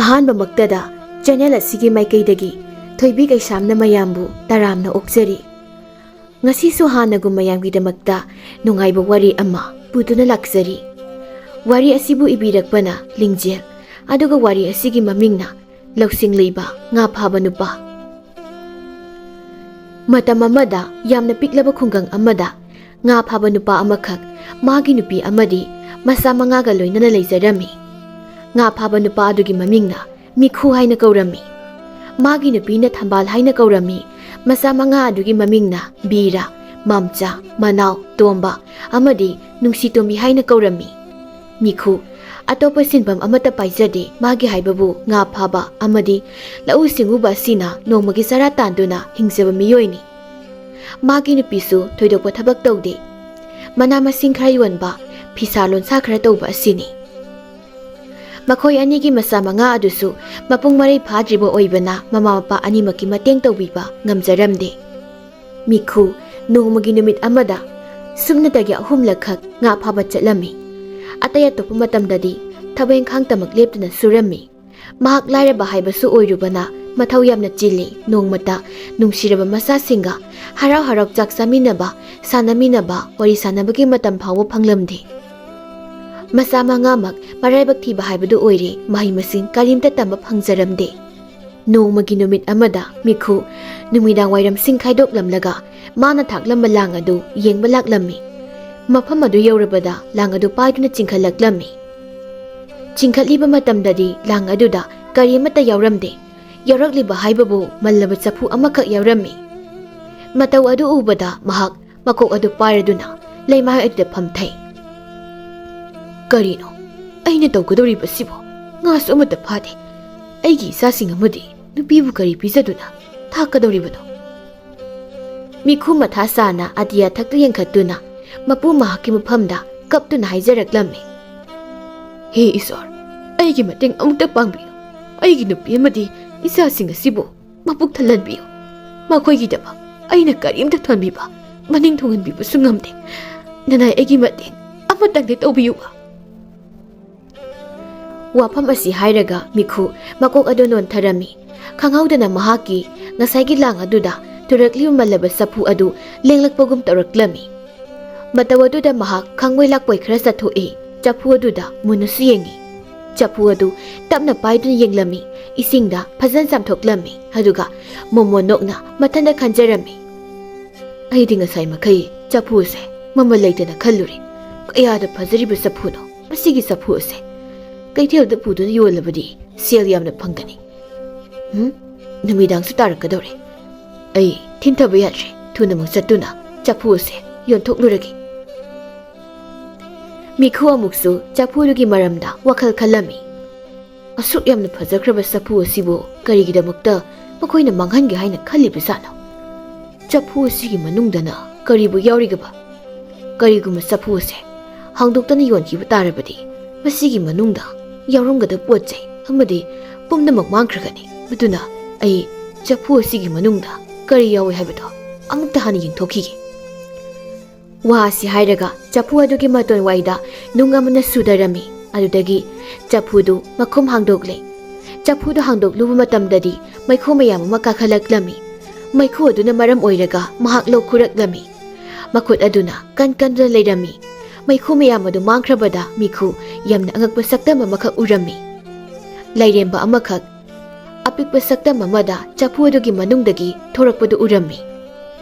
ꯑꯍꯥꯟꯕꯃꯛꯇꯗ channel ꯑꯁꯤꯒꯤ ꯃꯥꯏꯀꯩꯗꯒꯤ ꯊꯣꯏꯕꯤ ꯀꯩꯁꯥꯝꯅ ꯃꯌꯥꯝꯕꯨ ꯇꯔꯥꯝꯅ ꯑꯣꯛꯆꯔꯤ꯫ ꯉꯁꯤꯁꯨ ꯍꯥꯟꯅꯒꯨꯝ ꯃꯌꯥꯝꯒꯤꯗꯃꯛꯇ ꯅꯨꯡꯉꯥꯏꯕ ꯋꯥꯔꯤ ꯑꯃ ꯄꯨꯗꯨꯅ ꯂꯥꯛꯆꯔꯤ꯫ ꯋꯥꯔꯤ ꯑꯁꯤꯕꯨ ꯏꯕꯤꯔꯛꯄꯅ ꯂꯤꯡꯖꯦꯜ, ꯑꯗꯨꯒ ꯋꯥꯔꯤ ꯑꯁꯤꯒꯤ ꯃꯃꯤꯡꯅ ꯂꯧꯁꯤꯡ ꯂꯩꯕ ꯉꯥ ꯐꯥꯕ ꯅꯨꯄꯥ꯫ ꯃꯇꯝ ꯑꯃꯗ ꯌꯥꯝꯅ ꯄꯤꯛꯂꯕ ꯈꯨꯡꯒꯪ ꯑꯃꯗ ꯉꯥ ꯐꯥꯕ ꯅꯨꯄꯥ ꯑꯃꯈꯛ ꯃꯥꯒꯤ ꯅꯨꯄꯤ ꯑꯃꯗꯤ ꯃꯆꯥ 5ꯒ ꯂꯣꯏꯅꯅ ꯂꯩꯖꯔꯝꯃꯤ꯫ ꯉꯥ ꯐꯥꯕ ꯅꯨꯄꯥ ꯑꯗꯨꯒꯤ ꯃꯃꯤꯡꯅ ꯃꯤꯈꯨ ꯍꯥꯏꯅ ꯀꯧꯔꯝꯃꯤ꯫ ꯃꯥꯒꯤ ꯅꯨꯄꯤꯅ ꯊꯝꯕꯥꯜ ꯍꯥꯏꯅ ꯀꯧꯔꯝꯃꯤ꯫ ꯃꯆꯥ 5 ꯑꯗꯨꯒꯤ ꯃꯃꯤꯡꯅ ꯕꯤꯔꯥ, ꯃꯝꯆꯥ, ꯃꯅꯥꯎ, ꯇꯣꯝꯕ ꯑꯃꯗꯤ ꯅꯨꯡꯁꯤꯇꯣꯝꯕꯤ ꯍꯥꯏꯅ ꯀꯧꯔꯝꯃꯤ꯫ ꯃꯤꯈꯨ ꯑꯇꯣꯞꯄ ꯁꯤꯟꯐꯝ ꯑꯃꯠꯇ ꯄꯥꯏꯖꯗꯦ꯫ ꯃꯥꯒꯤ ꯍꯥꯏꯕꯕꯨ ꯉꯥ ꯐꯥꯕ ꯑꯃꯗꯤ ꯂꯧꯎ ꯁꯤꯡꯎꯕ ꯑꯁꯤꯅ ꯅꯣꯡꯃꯒꯤ ꯆꯔꯥ ꯇꯥꯟꯗꯨꯅ ꯍꯤꯡꯖꯕ ꯃꯤꯑꯣꯏꯅꯤ꯫ ꯃꯥꯒꯤ ꯅꯨꯄꯤꯁꯨ ꯊꯣꯏꯗꯣꯛꯄ ꯊꯕꯛ ꯇꯧꯗꯦ꯫ ꯃꯅꯥ ꯃꯁꯤꯡ ꯈꯔ ꯌꯣꯟꯕ, ꯐꯤꯁꯥ ꯂꯣꯟꯁꯥ ꯈꯔ ꯇꯧꯕ ꯑꯁꯤꯅꯤ꯫ ꯃꯈꯣꯏ ꯑꯅꯤꯒꯤ ꯃꯆꯥ 5 ꯑꯗꯨꯁꯨ ꯃꯄꯨꯡ ꯃꯔꯩ ꯐꯥꯗ꯭ꯔꯤꯕ ꯑꯣꯏꯕꯅ ꯃꯃꯥ ꯃꯄꯥ ꯑꯅꯤꯃꯛꯀꯤ ꯃꯇꯦꯡ ꯇꯧꯕꯤꯕ ꯉꯝꯖꯔꯝꯗꯦ꯫ ꯃꯤꯈꯨ ꯅꯣꯡꯃꯒꯤ ꯅꯨꯃꯤꯠ ꯑꯃꯗ ꯁꯨꯞꯅꯇꯒꯤ 3ꯂꯛꯈꯛ ꯉꯥ ꯐꯥꯕ ꯆꯠꯂꯝꯃꯤ꯫ ꯑꯇꯩ ꯑꯇꯣꯞꯄ ꯃꯇꯝꯗꯗꯤ ꯊꯕꯛ ꯏꯪꯈꯥꯡꯇꯃꯛ ꯂꯦꯞꯇꯨꯅ ꯁꯨꯔꯝꯃꯤ꯫ ꯃꯍꯥꯛ ꯂꯥꯏꯔꯕ ꯍꯥꯏꯕꯁꯨ ꯑꯣꯏꯔꯨꯕꯅ ꯃꯊꯧ ꯌꯥꯝꯅ ꯆꯤꯜꯂꯤ꯫ ꯅꯣꯡꯃꯇ ꯅꯨꯡꯁꯤꯔꯕ ꯃꯆꯥꯁꯤꯡꯒ ꯍꯔꯥꯎ ꯍꯔꯥꯎ ꯆꯥꯛ ꯆꯥꯃꯤꯟꯅꯕ, ꯁꯥꯟꯅꯃꯤꯟꯅꯕ, ꯋꯥꯔꯤ ꯁꯥꯟꯅꯕꯒꯤ ꯃꯇꯝ ꯐꯥꯎꯕ ꯐꯪꯂꯝꯗꯦ꯫ ꯃꯆꯥ 5ꯃꯛ ꯃꯔꯥꯏꯕꯛ ꯊꯤꯕ ꯍꯥꯏꯕꯗꯨ ꯑꯣꯏꯔꯦ꯫ ꯃꯍꯩ ꯃꯁꯤꯡ ꯀꯔꯤꯝꯇ ꯇꯝꯕ ꯐꯪꯖꯔꯝꯗꯦ꯫ ꯅꯣꯡꯃꯒꯤ ꯅꯨꯃꯤꯠ ꯑꯃꯗ ꯃꯤꯈꯨ ꯅꯨꯃꯤꯗꯥꯡ ꯋꯥꯏꯔꯝꯁꯤꯡ ꯈꯥꯏꯗꯣꯛꯂꯝꯂꯒ ꯃꯥꯅ ꯊꯥꯛꯂꯝꯕ ꯂꯥꯡ ꯑꯗꯨ ꯌꯦꯡꯕ ꯂꯥꯛꯂꯝꯃꯤ꯫ ꯃꯐꯝ ꯑꯗꯨ ꯌꯧꯔꯕꯗ ꯂꯥꯡ ꯑꯗꯨ ꯄꯥꯏꯗꯨꯅ ꯆꯤꯡꯈꯠꯂꯛꯂꯝꯃꯤ꯫ ꯆꯤꯡꯈꯠꯂꯤꯕ ꯃꯇꯝꯗꯗꯤ ꯂꯥꯡ ꯑꯗꯨꯗ ꯀꯔꯤ ꯑꯃꯠꯇ ꯌꯥꯎꯔꯝꯗꯦ꯫ ꯌꯥꯎꯔꯛꯂꯤꯕ ꯍꯥꯏꯕꯕꯨ ꯃꯜꯂꯕ ꯆꯐꯨ ꯑꯃꯈꯛ ꯌꯥꯎꯔꯝꯃꯤ꯫ ꯃꯇꯧ ꯑꯗꯨ ꯎꯕꯗ ꯃꯍꯥꯛ ꯃꯀꯣꯛ ꯑꯗꯨ ꯄꯥꯏꯔꯗꯨꯅ ꯂꯩꯃꯥꯏ ꯑꯗꯨꯗ ꯐꯝꯊꯩ꯫ ꯀꯔꯤꯅꯣ ꯑꯩꯅ ꯇꯧꯒꯗꯧꯔꯤꯕꯁꯤꯕꯣ? ꯉꯥꯁꯨ ꯑꯃꯠꯇ ꯐꯥꯗꯦ꯫ ꯑꯩꯒꯤ ꯏꯆꯥꯁꯤꯡ ꯑꯃꯗꯤ ꯅꯨꯄꯤꯕꯨ ꯀꯔꯤ ꯄꯤꯖꯗꯨꯅ ꯊꯥꯛꯀꯗꯧꯔꯤꯕꯅꯣ? ꯃꯤꯈꯨ ꯃꯊꯥ ꯁꯥꯅ ꯑꯇꯤꯌꯥ ꯊꯛꯇ ꯌꯦꯡꯈꯠꯇꯨꯅ ꯃꯄꯨ ꯃꯍꯥꯛꯀꯤ ꯃꯐꯝꯗ ꯀꯞꯇꯨꯅ ꯍꯥꯏꯖꯔꯛꯂꯝꯃꯤ꯫ ꯍꯦ ꯏꯁꯣꯔ, ꯑꯩꯒꯤ ꯃꯇꯦꯡ ꯑꯃꯨꯛꯇ ꯄꯥꯡꯕꯤꯌꯨ꯫ ꯑꯩꯒꯤ ꯅꯨꯄꯤ ꯑꯃꯗꯤ ꯏꯆꯥꯁꯤꯡ ꯑꯁꯤꯕꯨ ꯃꯄꯨꯛ ꯊꯜꯍꯟꯕꯤꯌꯨ꯫ ꯃꯈꯣꯏꯒꯤꯗꯃꯛ ꯑꯩꯅ ꯀꯔꯤꯝꯇ ꯊꯣꯟꯕꯤꯕ, ꯃꯅꯤꯡ ꯊꯨꯡꯍꯟꯕꯤꯕꯁꯨ ꯉꯝꯗꯦ꯫ ꯅꯅꯥꯏ ꯑꯩꯒꯤ ꯃꯇꯦꯡ ꯑꯃꯇꯪꯗꯤ ꯇꯧꯕꯤꯌꯨꯕ꯫ ꯋꯥꯐꯝ ꯑꯁꯤ ꯍꯥꯏꯔꯒ ꯃꯤꯈꯨ ꯃꯀꯣꯛ ꯑꯗꯨ ꯅꯣꯟꯊꯔꯝꯃꯤ꯫ ꯈꯪꯍꯧꯗꯅ ꯃꯍꯥꯛꯀꯤ ꯉꯁꯥꯏꯒꯤ ꯂꯥꯡ ꯑꯗꯨꯗ ꯇꯨꯔꯛꯂꯤꯕ ꯃꯜꯂꯕ ꯆꯐꯨ ꯑꯗꯨ ꯂꯦꯡꯂꯛꯄꯒꯨꯝ ꯇꯧꯔꯛꯂꯝꯃꯤ꯫ ꯃꯇꯧ ꯑꯗꯨꯗ ꯃꯍꯥꯛ ꯈꯪꯕꯣꯏ ꯂꯥꯛꯄꯣꯏ ꯈꯔ ꯆꯠꯊꯣꯛꯏ꯫ ꯆꯐꯨ ꯑꯗꯨꯗ ꯃꯨꯟꯅꯁꯨ ꯌꯦꯡꯉꯤ꯫ ꯆꯐꯨ ꯑꯗꯨ ꯇꯞꯅ ꯄꯥꯏꯗꯨꯅ ꯌꯦꯡꯂꯝꯃꯤ꯫ ꯏꯁꯤꯡꯗ ꯐꯖꯅ ꯆꯥꯝꯊꯣꯛꯂꯝꯃꯤ꯫ ꯑꯗꯨꯒ ꯃꯣꯃꯣꯟ ꯅꯣꯛꯅ ꯃꯊꯟꯇ ꯈꯟꯖꯔꯝꯃꯤ꯫ ꯑꯩꯗꯤ ꯉꯁꯥꯏ ꯃꯈꯩ ꯆꯐꯨꯁꯦ ꯃꯃꯜ ꯂꯩꯇꯅ ꯈꯜꯂꯨꯔꯦ꯫ ꯀꯌꯥꯗ ꯐꯖꯔꯤꯕ ꯆꯐꯨꯅꯣ ꯃꯁꯤꯒꯤ ꯆꯐꯨ ꯑꯁꯦ! ꯀꯩꯊꯦꯜꯗ ꯄꯨꯗꯨꯅ ꯌꯣꯜꯂꯕꯗꯤ ꯁꯦꯜ ꯌꯥꯝꯅ ꯐꯪꯒꯅꯤ꯫ ꯅꯨꯃꯤꯗꯥꯡꯁꯨ ꯇꯥꯔꯛꯀꯗꯧꯔꯦ꯫ ꯑꯩ ꯊꯤꯟꯊꯕ ꯌꯥꯗ꯭ꯔꯦ꯫ ꯊꯨꯅꯃꯛ ꯆꯠꯇꯨꯅ ꯆꯐꯨ ꯑꯁꯦ ꯌꯣꯟꯊꯣꯛꯂꯨꯔꯒꯦ꯫ ꯃꯤꯈꯨ ꯑꯃꯨꯛꯁꯨ ꯆꯐꯨꯗꯨꯒꯤ ꯃꯔꯝꯗ ꯋꯥꯈꯜ ꯈꯜꯂꯝꯃꯤ꯫ ꯑꯁꯨꯛ ꯌꯥꯝꯅ ꯐꯖꯈ꯭ꯔꯕ ꯆꯐꯨ ꯑꯁꯤꯕꯨ ꯀꯔꯤꯒꯤꯗꯃꯛꯇ ꯃꯈꯣꯏꯅ ꯃꯥꯡꯍꯟꯒꯦ ꯍꯥꯏꯅ ꯈꯜꯂꯤꯕꯖꯥꯠꯅꯣ? ꯆꯐꯨ ꯑꯁꯤꯒꯤ ꯃꯅꯨꯡꯗꯅ ꯀꯔꯤꯕꯨ ꯌꯥꯎꯔꯤꯒꯕ? ꯀꯔꯤꯒꯨꯝꯕ ꯆꯐꯨ ꯑꯁꯦ ꯍꯥꯡꯗꯣꯛꯇꯅ ꯌꯣꯟꯈꯤꯕ ꯇꯥꯔꯕꯗꯤ ꯃꯁꯤꯒꯤ ꯃꯅꯨꯡꯗ ꯌꯥꯎꯔꯝꯒꯗꯕ ꯄꯣꯠꯆꯩ ꯑꯃꯗꯤ ꯄꯨꯝꯅꯃꯛ ꯃꯥꯡꯈ꯭ꯔꯒꯅꯤ꯫ ꯑꯗꯨꯅ ꯑꯩ ꯆꯐꯨ ꯑꯁꯤꯒꯤ ꯃꯅꯨꯡꯗ ꯀꯔꯤ ꯌꯥꯎꯏ ꯍꯥꯏꯕꯗꯣ ꯑꯃꯨꯛꯇ ꯍꯥꯟꯅ ꯌꯦꯡꯊꯣꯛꯈꯤꯒꯦ꯫ ꯋꯥ ꯑꯁꯤ ꯍꯥꯏꯔꯒ ꯆꯐꯨ ꯑꯗꯨꯒꯤ ꯃꯇꯣꯟ ꯋꯥꯏꯗ ꯅꯨꯡ ꯑꯃꯅ ꯁꯨꯗꯔꯝꯃꯤ꯫ ꯑꯗꯨꯗꯒꯤ ꯆꯐꯨꯗꯨ ꯃꯈꯨꯝ ꯍꯥꯡꯗꯣꯛꯂꯦ꯫ ꯆꯐꯨꯗꯨ ꯍꯥꯡꯗꯣꯛꯂꯨꯕ ꯃꯇꯝꯗꯗꯤ ꯃꯩꯈꯨ ꯃꯌꯥꯝ ꯑꯃ ꯀꯥꯈꯠꯂꯛꯂꯝꯃꯤ꯫ ꯃꯩꯈꯨ ꯑꯗꯨꯅ ꯃꯔꯝ ꯑꯣꯏꯔꯒ ꯃꯍꯥꯛ ꯂꯣꯛ ꯈꯨꯔꯛꯂꯝꯃꯤ꯫ ꯃꯈꯨꯠ ꯑꯗꯨꯅ ꯀꯟꯗꯨꯅ ꯂꯩꯔꯝꯃꯤ꯫ ꯃꯩꯈꯨ ꯃꯌꯥꯝ ꯑꯗꯨ ꯃꯥꯡꯈ꯭ꯔꯕꯗ ꯃꯤꯈꯨ ꯌꯥꯝꯅ ꯑꯉꯛꯄ ꯁꯛꯇꯝ ꯑꯃꯈꯛ ꯎꯔꯝꯃꯤ꯫ ꯂꯥꯏꯔꯦꯝꯕ ꯑꯃꯈꯛ ꯑꯄꯤꯛꯄ ꯁꯛꯇꯝ ꯑꯃꯗ ꯆꯐꯨ ꯑꯗꯨꯒꯤ ꯃꯅꯨꯡꯗꯒꯤ ꯊꯣꯔꯛꯄꯗꯨ ꯎꯔꯝꯃꯤ꯫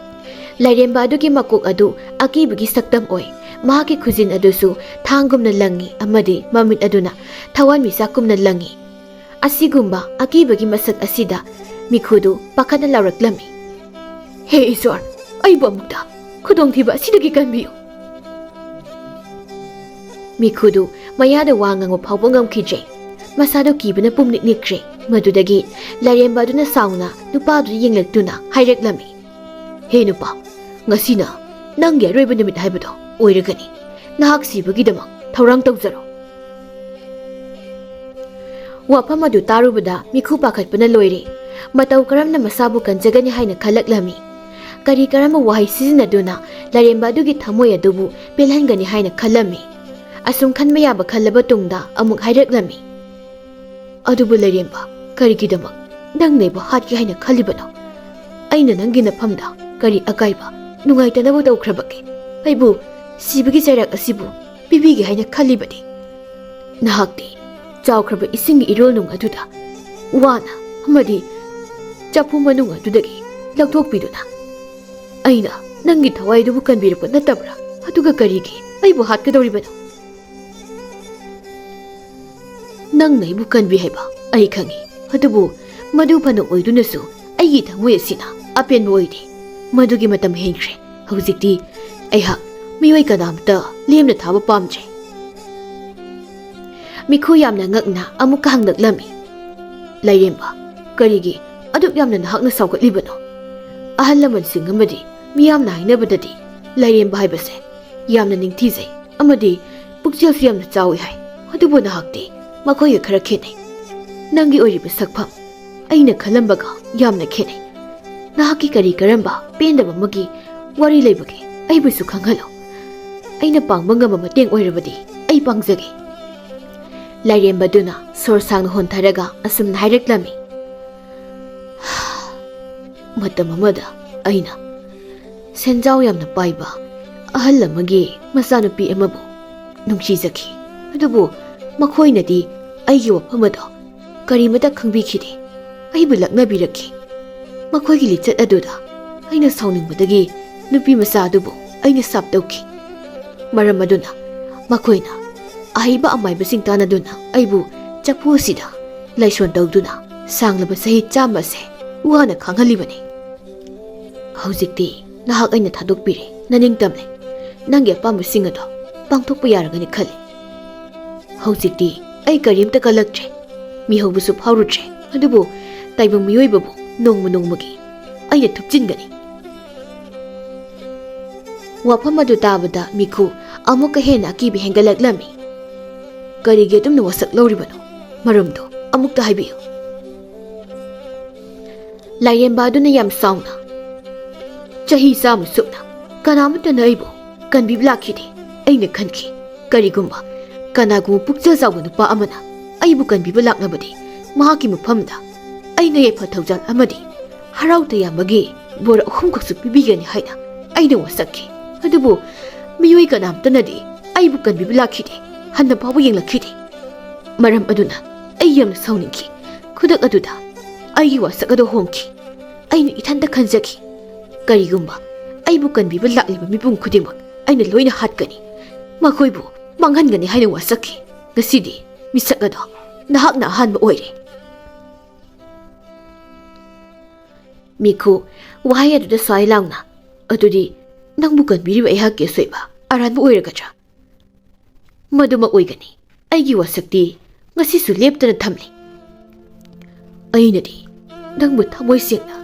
ꯂꯥꯏꯔꯦꯝꯕ ꯑꯗꯨꯒꯤ ꯃꯀꯣꯛ ꯑꯗꯨ ꯑꯀꯤꯕꯒꯤ ꯁꯛꯇꯝ ꯑꯣꯏ꯫ ꯃꯍꯥꯛꯀꯤ ꯈꯨꯖꯤꯟ ꯑꯗꯨꯁꯨ ꯊꯥꯡꯒꯨꯝꯅ ꯂꯪꯉꯤ ꯑꯃꯗꯤ ꯃꯃꯤꯠ ꯑꯗꯨꯅ ꯊꯋꯥꯟꯃꯤꯆꯥꯛꯀꯨꯝꯅ ꯂꯪꯉꯤ꯫ ꯑꯁꯤꯒꯨꯝꯕ ꯑꯀꯤꯕꯒꯤ ꯃꯁꯛ ꯑꯁꯤꯗ ꯃꯤꯈꯨꯗꯨ ꯄꯥꯈꯠꯅ ꯂꯥꯎꯔꯛꯂꯝꯃꯤ꯫ ꯍꯦ ꯏꯁꯣꯔ, ꯑꯩꯕꯨ ꯑꯃꯨꯛꯇ ꯈꯨꯗꯣꯡꯊꯤꯕ ꯑꯁꯤꯗꯒꯤ ꯀꯟꯕꯤꯌꯨ꯫ ꯃꯤꯈꯨꯗꯨ ꯃꯌꯥꯗ ꯋꯥ ꯉꯥꯡꯕ ꯐꯥꯎꯕ ꯉꯝꯈꯤꯗ꯭ꯔꯦ꯫ ꯃꯁꯥꯗꯨ ꯀꯤꯕꯅ ꯄꯨꯝꯅꯤꯛ ꯅꯤꯛꯈ꯭ꯔꯦ꯫ ꯃꯗꯨꯗꯒꯤ ꯂꯥꯏꯔꯦꯝꯕ ꯑꯗꯨꯅ ꯁꯥꯎꯅ ꯅꯨꯄꯥꯗꯨꯗ ꯌꯦꯡꯂꯛꯇꯨꯅ ꯍꯥꯏꯔꯛꯂꯝꯃꯤ꯫ ꯍꯦ ꯅꯨꯄꯥ, ꯉꯁꯤꯅ ꯅꯪꯒꯤ ꯑꯔꯣꯏꯕ ꯅꯨꯃꯤꯠ ꯍꯥꯏꯕꯗꯣ ꯑꯣꯏꯔꯒꯅꯤ꯫ ꯅꯍꯥꯛ ꯁꯤꯕꯒꯤꯗꯃꯛ ꯊꯧꯔꯥꯡ ꯇꯧꯖꯔꯣ꯫ ꯋꯥꯐꯝ ꯑꯗꯨ ꯇꯥꯔꯨꯕꯗ ꯃꯤꯈꯨ ꯄꯥꯈꯠꯄꯅ ꯂꯣꯏꯔꯦ꯫ ꯃꯇꯧ ꯀꯔꯝꯅ ꯃꯁꯥꯕꯨ ꯀꯟꯖꯒꯅꯤ ꯍꯥꯏꯅ ꯈꯜꯂꯛꯂꯝꯃꯤ꯫ ꯀꯔꯤ ꯀꯔꯝꯕ ꯋꯥꯍꯩ ꯁꯤꯖꯤꯟꯅꯗꯨꯅ ꯂꯥꯏꯔꯦꯝꯕ ꯑꯗꯨꯒꯤ ꯊꯃꯣꯏ ꯑꯗꯨꯕꯨ ꯄꯦꯜꯍꯟꯒꯅꯤ ꯍꯥꯏꯅ ꯈꯜꯂꯝꯃꯤ꯫ ꯑꯁꯨꯝ ꯈꯟꯕ ꯌꯥꯕ ꯈꯜꯂꯕ ꯇꯨꯡꯗ ꯑꯃꯨꯛ ꯍꯥꯏꯔꯛꯂꯝꯃꯤ꯫ ꯑꯗꯨꯕꯨ ꯂꯩꯔꯦꯝꯕ ꯀꯔꯤꯒꯤꯗꯃꯛ ꯅꯪ ꯅꯩꯕꯨ ꯍꯥꯠꯀꯦ ꯍꯥꯏꯅ ꯈꯜꯂꯤꯕꯅꯣ? ꯑꯩꯅ ꯅꯪꯒꯤ ꯅꯐꯝꯗ ꯀꯔꯤ ꯑꯀꯥꯏꯕ ꯅꯨꯡꯉꯥꯏꯇꯅꯕ ꯇꯧꯈ꯭ꯔꯕꯒꯦ? ꯑꯩꯕꯨ ꯁꯤꯕꯒꯤ ꯆꯩꯔꯥꯛ ꯑꯁꯤꯕꯨ ꯄꯤꯕꯤꯒꯦ ꯍꯥꯏꯅ ꯈꯜꯂꯤꯕꯅꯤ꯫ ꯅꯍꯥꯛꯇꯤ ꯆꯥꯎꯈ꯭ꯔꯕ ꯏꯁꯤꯡꯒꯤ ꯏꯔꯣꯜꯅꯨꯡ ꯑꯗꯨꯗ ꯋꯥꯅ ꯑꯃꯗꯤ ꯆꯐꯨ ꯃꯅꯨꯡ ꯑꯗꯨꯗꯒꯤ ꯂꯧꯊꯣꯛꯄꯤꯗꯨꯅ ꯑꯩꯅ ꯅꯪꯒꯤ ꯊꯋꯥꯏꯗꯨꯕꯨ ꯀꯟꯕꯤꯔꯛꯄ ꯅꯠꯇꯕ꯭ꯔꯥ? ꯑꯗꯨꯒ ꯀꯔꯤꯒꯤ ꯑꯩꯕꯨ ꯍꯥꯠꯀꯗꯧꯔꯤꯕꯅꯣ? ꯅꯪꯅ ꯑꯩꯕꯨ ꯀꯟꯕꯤ ꯍꯥꯏꯕ ꯑꯩ ꯈꯪꯏ, ꯑꯗꯨꯕꯨ ꯃꯗꯨ ꯐꯅ ꯑꯣꯏꯗꯨꯅꯁꯨ ꯑꯩꯒꯤ ꯊꯃꯣꯏ ꯑꯁꯤꯅ ꯑꯄꯦꯟꯕ ꯑꯣꯏꯗꯦ꯫ ꯃꯗꯨꯒꯤ ꯃꯇꯝ ꯍꯦꯟꯈ꯭ꯔꯦ꯫ ꯍꯧꯖꯤꯛꯇꯤ ꯑꯩꯍꯥꯛ ꯃꯤꯑꯣꯏ ꯀꯅꯥꯝꯇ ꯂꯦꯝꯅ ꯊꯥꯕ ꯄꯥꯝꯗ꯭ꯔꯦ꯫ ꯃꯤꯈꯨ ꯌꯥꯝꯅ ꯉꯛꯅ ꯑꯃꯨꯛꯀ ꯍꯪꯂꯛꯂꯝꯃꯤ꯫ ꯂꯩꯔꯦꯝꯕ, ꯀꯔꯤꯒꯤ ꯑꯗꯨꯛ ꯌꯥꯝꯅ ꯅꯍꯥꯛꯅ ꯁꯥꯎꯒꯠꯂꯤꯕꯅꯣ? ꯑꯍꯜ ꯂꯃꯟꯁꯤꯡ ꯑꯃꯗꯤ ꯃꯤꯌꯥꯝꯅ ꯍꯥꯏꯅꯕꯗꯗꯤ ꯂꯩꯔꯦꯝꯕ ꯍꯥꯏꯕꯁꯦ ꯌꯥꯝꯅ ꯅꯤꯡꯊꯤꯖꯩ ꯑꯃꯗꯤ ꯄꯨꯛꯆꯦꯜꯁꯨ ꯌꯥꯝꯅ ꯆꯥꯎꯏ ꯍꯥꯏ꯫ ꯑꯗꯨꯕꯨ ꯅꯍꯥꯛꯇꯤ ꯃꯈꯣꯏꯒ ꯈꯔ ꯈꯦꯠꯅꯩ꯫ ꯅꯪꯒꯤ ꯑꯣꯏꯔꯤꯕ ꯁꯛꯐꯝ ꯑꯩꯅ ꯈꯜꯂꯝꯕꯒ ꯌꯥꯝꯅ ꯈꯦꯠꯅꯩ꯫ ꯅꯍꯥꯛꯀꯤ ꯀꯔꯤ ꯀꯔꯝꯕ ꯄꯦꯟꯗꯕ ꯑꯃꯒꯤ ꯋꯥꯔꯤ ꯂꯩꯕꯒꯦ? ꯑꯩꯕꯨꯁꯨ ꯈꯪꯍꯜꯂꯣ꯫ ꯑꯩꯅ ꯄꯥꯡꯕ ꯉꯝꯕ ꯃꯇꯦꯡ ꯑꯣꯏꯔꯕꯗꯤ ꯑꯩ ꯄꯥꯡꯖꯒꯦ꯫ ꯂꯥꯏꯔꯦꯝꯕꯗꯨꯅ ꯁꯣꯔ ꯁꯥꯡꯅ ꯍꯣꯟꯊꯔꯒ ꯑꯁꯨꯝꯅ ꯍꯥꯏꯔꯛꯂꯝꯃꯤ꯫ ꯃꯇꯝ ꯑꯃꯗ ꯑꯩꯅ ꯁꯦꯟꯖꯥꯎ ꯌꯥꯝꯅ ꯄꯥꯏꯕ ꯑꯍꯜ ꯑꯃꯒꯤ ꯃꯆꯥꯅꯨꯄꯤ ꯑꯃꯕꯨ ꯅꯨꯡꯁꯤꯖꯈꯤ꯫ ꯑꯗꯨꯕꯨ ꯃꯈꯣꯏꯅꯗꯤ ꯑꯩꯒꯤ ꯋꯥꯐꯝ ꯑꯗꯣ ꯀꯔꯤꯃꯠꯇ ꯈꯪꯕꯤꯈꯤꯗꯦ꯫ ꯑꯩꯕꯨ ꯂꯛꯅꯕꯤꯔꯛꯈꯤ꯫ ꯃꯈꯣꯏꯒꯤ ꯂꯤꯆꯠ ꯑꯗꯨꯗ ꯑꯩꯅ ꯁꯥꯎꯅꯤꯡꯕꯗꯒꯤ ꯅꯨꯄꯤ ꯃꯆꯥ ꯑꯗꯨꯕꯨ ꯑꯩꯅ ꯁꯥꯞ ꯇꯧꯈꯤ꯫ ꯃꯔꯝ ꯑꯗꯨꯅ ꯃꯈꯣꯏꯅ ꯑꯍꯩꯕ ꯑꯃꯥꯏꯕꯁꯤꯡ ꯇꯥꯟꯅꯗꯨꯅ ꯑꯩꯕꯨ ꯆꯐꯨ ꯑꯁꯤꯗ ꯂꯥꯏꯁꯣꯟ ꯇꯧꯗꯨꯅ ꯁꯥꯡꯂꯕ ꯆꯍꯤ 100 ꯑꯁꯦ ꯋꯥꯅ ꯈꯥꯡꯍꯜꯂꯤꯕꯅꯤ꯫ ꯍꯧꯖꯤꯛꯇꯤ ꯅꯍꯥꯛ ꯑꯩꯅ ꯊꯥꯗꯣꯛꯄꯤꯔꯦ, ꯅꯅꯤꯡꯇꯝꯂꯦ꯫ ꯅꯪꯒꯤ ꯑꯄꯥꯝꯕꯁꯤꯡ ꯑꯗꯣ ꯄꯥꯡꯊꯣꯛꯄ ꯌꯥꯔꯒꯅꯤ ꯈꯜꯂꯤ꯫ ꯍꯧꯖꯤꯛꯇꯤ ꯑꯩ ꯀꯔꯤꯝꯇ ꯀꯜꯂꯛꯇ꯭ꯔꯦ, ꯃꯤꯍꯧꯕꯁꯨ ꯐꯥꯎꯔꯨꯗ꯭ꯔꯦ꯫ ꯑꯗꯨꯕꯨ ꯇꯥꯏꯕꯪ ꯃꯤꯑꯣꯏꯕꯕꯨ ꯅꯣꯡꯃ ꯅꯣꯡꯃꯒꯤ ꯑꯩꯅ ꯊꯨꯞꯆꯤꯟꯒꯅꯤ꯫ ꯋꯥꯐꯝ ꯑꯗꯨ ꯇꯥꯕꯗ ꯃꯤꯈꯨ ꯑꯃꯨꯛꯀ ꯍꯦꯟꯅ ꯑꯀꯤꯕ ꯍꯦꯟꯒꯠꯂꯛꯂꯝꯃꯤ꯫ ꯀꯔꯤꯒꯤ ꯑꯗꯨꯝꯅ ꯋꯥꯁꯛ ꯂꯧꯔꯤꯕꯅꯣ? ꯃꯔꯝꯗꯣ ꯑꯃꯨꯛꯇ ꯍꯥꯏꯕꯤꯌꯨ꯫ ꯂꯥꯏꯔꯦꯝꯕ ꯑꯗꯨꯅ ꯌꯥꯝ ꯁꯥꯎꯅ, ꯆꯍꯤ 100 ꯁꯨꯞꯅ ꯀꯅꯥꯃꯠꯇꯅ ꯑꯩꯕꯨ ꯀꯟꯕꯤꯕ ꯂꯥꯛꯈꯤꯗꯦ꯫ ꯑꯩꯅ ꯈꯟꯈꯤ ꯀꯔꯤꯒꯨꯝꯕ ꯀꯅꯥꯒꯨꯝꯕ ꯄꯨꯛꯆꯦꯜ ꯆꯥꯎꯕ ꯅꯨꯄꯥ ꯑꯃꯅ ꯑꯩꯕꯨ ꯀꯟꯕꯤꯕ ꯂꯥꯛꯂꯕꯗꯤ ꯃꯍꯥꯛꯀꯤ ꯃꯐꯝꯗ ꯑꯩꯅ ꯌꯥꯏꯐ ꯊꯧꯖꯥꯜ ꯑꯃꯗꯤ ꯍꯔꯥꯎ ꯇꯌꯥꯝꯕꯒꯤ ꯕꯣꯔ 3ꯈꯛꯁꯨ ꯄꯤꯕꯤꯒꯅꯤ ꯍꯥꯏꯅ ꯑꯩꯅ ꯋꯥꯁꯛꯈꯤ꯫ ꯑꯗꯨꯕꯨ ꯃꯤꯑꯣꯏ ꯀꯅꯥꯝꯇꯅꯗꯤ ꯑꯩꯕꯨ ꯀꯟꯕꯤꯕ ꯂꯥꯛꯈꯤꯗꯦ, ꯍꯟꯅ ꯐꯥꯎꯕ ꯌꯦꯡꯂꯛꯈꯤꯗꯦ꯫ ꯃꯔꯝ ꯑꯗꯨꯅ ꯑꯩ ꯌꯥꯝꯅ ꯁꯥꯎꯅꯤꯡꯈꯤ꯫ ꯈꯨꯗꯛ ꯑꯗꯨꯗ ꯑꯩꯒꯤ ꯋꯥꯁꯛ ꯑꯗꯨ ꯍꯣꯡꯈꯤ꯫ ꯑꯩꯅ ꯏꯊꯟꯇ ꯈꯟꯖꯈꯤ ꯀꯔꯤꯒꯨꯝꯕ ꯑꯩꯕꯨ ꯀꯟꯕꯤꯕ ꯂꯥꯛꯂꯤꯕ ꯃꯤꯄꯨꯝ ꯈꯨꯗꯤꯡꯃꯛ ꯑꯩꯅ ꯂꯣꯏꯅ ꯍꯥꯠꯀꯅꯤ, ꯃꯈꯣꯏꯕꯨ ꯃꯥꯡꯍꯟꯒꯅꯤ ꯍꯥꯏꯅ ꯋꯥꯁꯛꯈꯤ꯫ ꯉꯁꯤꯗꯤ ꯃꯤꯁꯛ ꯑꯗꯣ ꯅꯍꯥꯛꯅ ꯑꯍꯥꯟꯕ ꯑꯣꯏꯔꯦ꯫ ꯃꯤꯈꯨ ꯋꯥꯍꯩ ꯑꯗꯨꯗ ꯁ꯭ꯋꯥꯏ ꯂꯥꯎꯅ, ꯑꯗꯨꯗꯤ ꯅꯪꯕꯨ ꯀꯟꯕꯤꯔꯤꯕ ꯑꯩꯍꯥꯛꯀꯤ ꯑꯁꯣꯏꯕ ꯑꯔꯥꯟꯕ ꯑꯣꯏꯔꯒꯗ꯭ꯔꯥ? ꯃꯗꯨꯃꯛ ꯑꯣꯏꯒꯅꯤ꯫ ꯑꯩꯒꯤ ꯋꯥꯁꯛꯇꯤ ꯉꯁꯤꯁꯨ ꯂꯦꯞꯇꯅ ꯊꯝꯂꯤ꯫ ꯑꯩꯅꯗꯤ ꯅꯪꯕꯨ ꯊꯃꯣꯏ ꯁꯦꯡꯅ